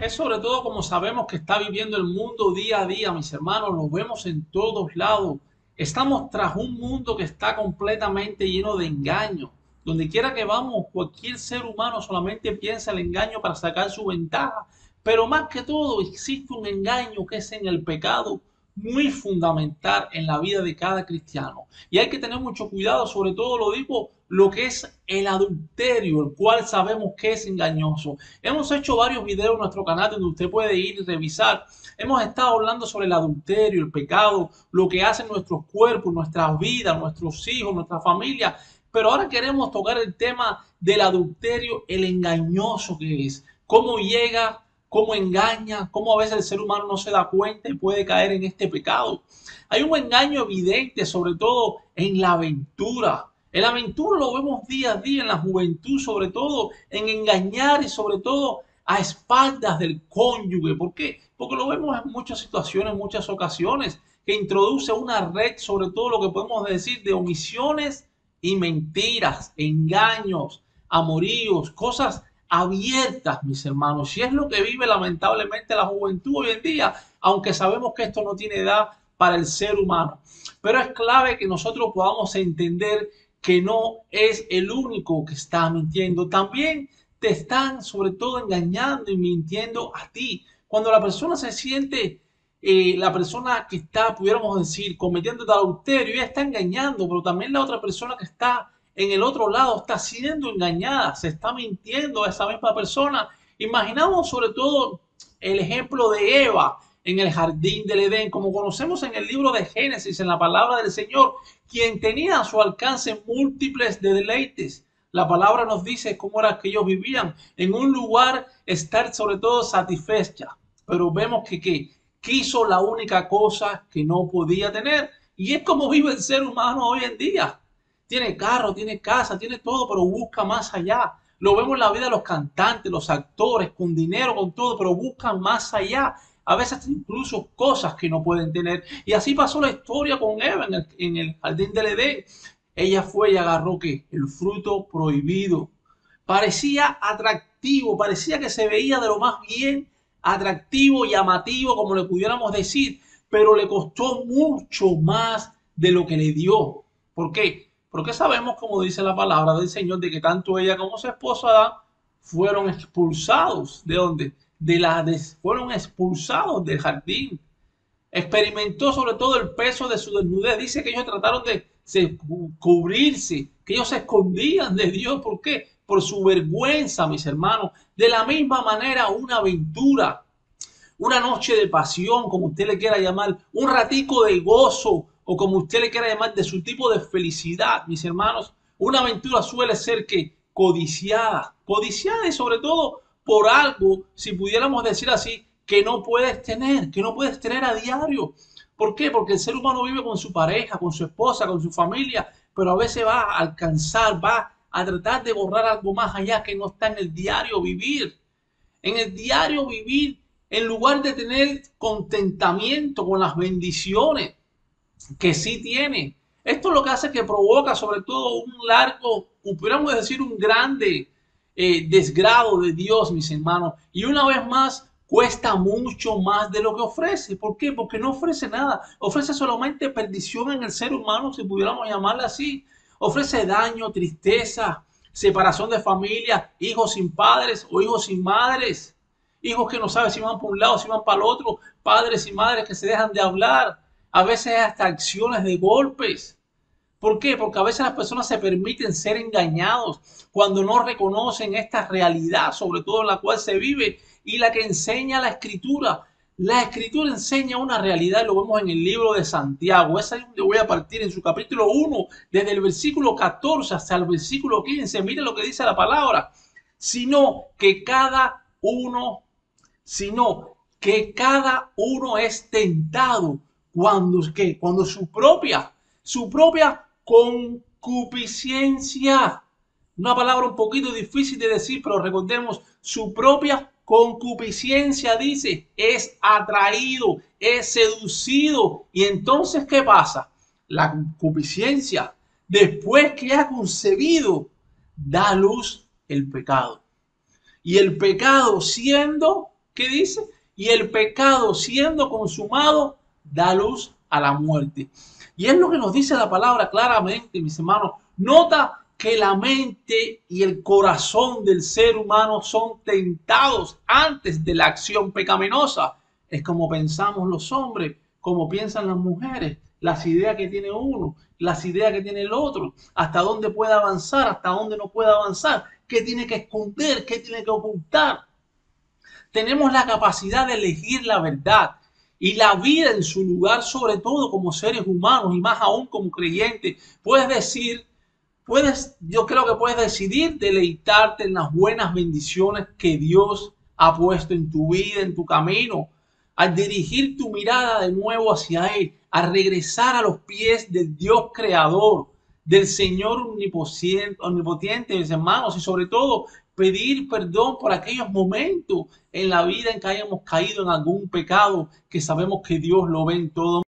Es sobre todo como sabemos que está viviendo el mundo día a día, mis hermanos, lo vemos en todos lados. Estamos tras un mundo que está completamente lleno de engaño. Donde quiera que vamos, cualquier ser humano solamente piensa el engaño para sacar su ventaja. Pero más que todo, existe un engaño que es en el pecado muy fundamental en la vida de cada cristiano. Y hay que tener mucho cuidado, sobre todo lo digo, lo que es el adulterio, el cual sabemos que es engañoso. Hemos hecho varios videos en nuestro canal donde usted puede ir y revisar. Hemos estado hablando sobre el adulterio, el pecado, lo que hacen nuestros cuerpos, nuestras vidas, nuestros hijos, nuestra familia. Pero ahora queremos tocar el tema del adulterio, el engañoso que es. Cómo llega, cómo engaña, cómo a veces el ser humano no se da cuenta y puede caer en este pecado. Hay un engaño evidente, sobre todo en la aventura. En la aventura lo vemos día a día, en la juventud, sobre todo en engañar y sobre todo a espaldas del cónyuge. ¿Por qué? Porque lo vemos en muchas situaciones, en muchas ocasiones, que introduce una red, sobre todo lo que podemos decir de omisiones y mentiras, engaños, amoríos, cosas abiertas, mis hermanos. Y es lo que vive lamentablemente la juventud hoy en día, aunque sabemos que esto no tiene edad para el ser humano. Pero es clave que nosotros podamos entender que no es el único que está mintiendo. También te están sobre todo engañando y mintiendo a ti. Cuando la persona se siente, la persona que está, pudiéramos decir, cometiendo el adulterio, ella está engañando, pero también la otra persona que está en el otro lado está siendo engañada, se está mintiendo a esa misma persona. Imaginamos sobre todo el ejemplo de Eva en el jardín del Edén, como conocemos en el libro de Génesis, en la palabra del Señor, quien tenía a su alcance múltiples de deleites. La palabra nos dice cómo era que ellos vivían en un lugar estar sobre todo satisfecha, pero vemos que quiso la única cosa que no podía tener, y es como vive el ser humano hoy en día. Tiene carro, tiene casa, tiene todo, pero busca más allá. Lo vemos en la vida de los cantantes, los actores, con dinero, con todo, pero buscan más allá. A veces incluso cosas que no pueden tener. Y así pasó la historia con Eva en el jardín del Edén. Ella fue y agarró ¿qué? El fruto prohibido. Parecía atractivo, parecía que se veía de lo más bien atractivo y llamativo, como le pudiéramos decir, pero le costó mucho más de lo que le dio. ¿Por qué? Porque sabemos, como dice la palabra del Señor, de que tanto ella como su esposo Adán fueron expulsados. ¿De dónde? Fueron expulsados del jardín. Experimentó sobre todo el peso de su desnudez. Dice que ellos trataron de cubrirse, que ellos se escondían de Dios. ¿Por qué? Por su vergüenza, mis hermanos. De la misma manera, una aventura, una noche de pasión, como usted le quiera llamar, un ratico de gozo, o como usted le quiera llamar, de su tipo de felicidad, mis hermanos. Una aventura suele ser que codiciada y sobre todo por algo, si pudiéramos decir así, que no puedes tener a diario. ¿Por qué? Porque el ser humano vive con su pareja, con su esposa, con su familia, pero a veces va a alcanzar, va a tratar de borrar algo más allá que no está en el diario vivir. En el diario vivir, en lugar de tener contentamiento con las bendiciones que sí tiene. Esto es lo que hace que provoca sobre todo un largo, pudiéramos decir un grande desgrado de Dios, mis hermanos. Y una vez más, cuesta mucho más de lo que ofrece. ¿Por qué? Porque no ofrece nada. Ofrece solamente perdición en el ser humano, si pudiéramos llamarla así. Ofrece daño, tristeza, separación de familia, hijos sin padres o hijos sin madres. Hijos que no saben si van para un lado, si van para el otro. Padres y madres que se dejan de hablar. A veces hasta acciones de golpes. ¿Por qué? Porque a veces las personas se permiten ser engañados cuando no reconocen esta realidad, sobre todo en la cual se vive y la que enseña la Escritura. La Escritura enseña una realidad, lo vemos en el libro de Santiago. Es ahí donde voy a partir en su capítulo 1, desde el versículo 14 hasta el versículo 15. Mire lo que dice la palabra. Sino que cada uno, sino que cada uno es tentado cuando su propia concupiscencia, una palabra un poquito difícil de decir, pero recordemos, su propia concupiscencia, dice, es atraído, es seducido. Y entonces, ¿qué pasa? La concupiscencia, después que ha concebido, da a luz el pecado. Y el pecado, siendo ¿Qué dice? Y el pecado siendo consumado da luz a la muerte. Y es lo que nos dice la palabra claramente, mis hermanos. Nota que la mente y el corazón del ser humano son tentados antes de la acción pecaminosa. Es como pensamos los hombres, como piensan las mujeres, las ideas que tiene uno, las ideas que tiene el otro, hasta dónde puede avanzar, hasta dónde no puede avanzar, qué tiene que esconder, qué tiene que ocultar. Tenemos la capacidad de elegir la verdad y la vida en su lugar, sobre todo como seres humanos y más aún como creyentes. Puedes decir, yo creo que puedes decidir deleitarte en las buenas bendiciones que Dios ha puesto en tu vida, en tu camino, al dirigir tu mirada de nuevo hacia Él, a regresar a los pies del Dios creador, del Señor omnipotente, mis hermanos, y sobre todo pedir perdón por aquellos momentos en la vida en que hayamos caído en algún pecado, que sabemos que Dios lo ve en todo.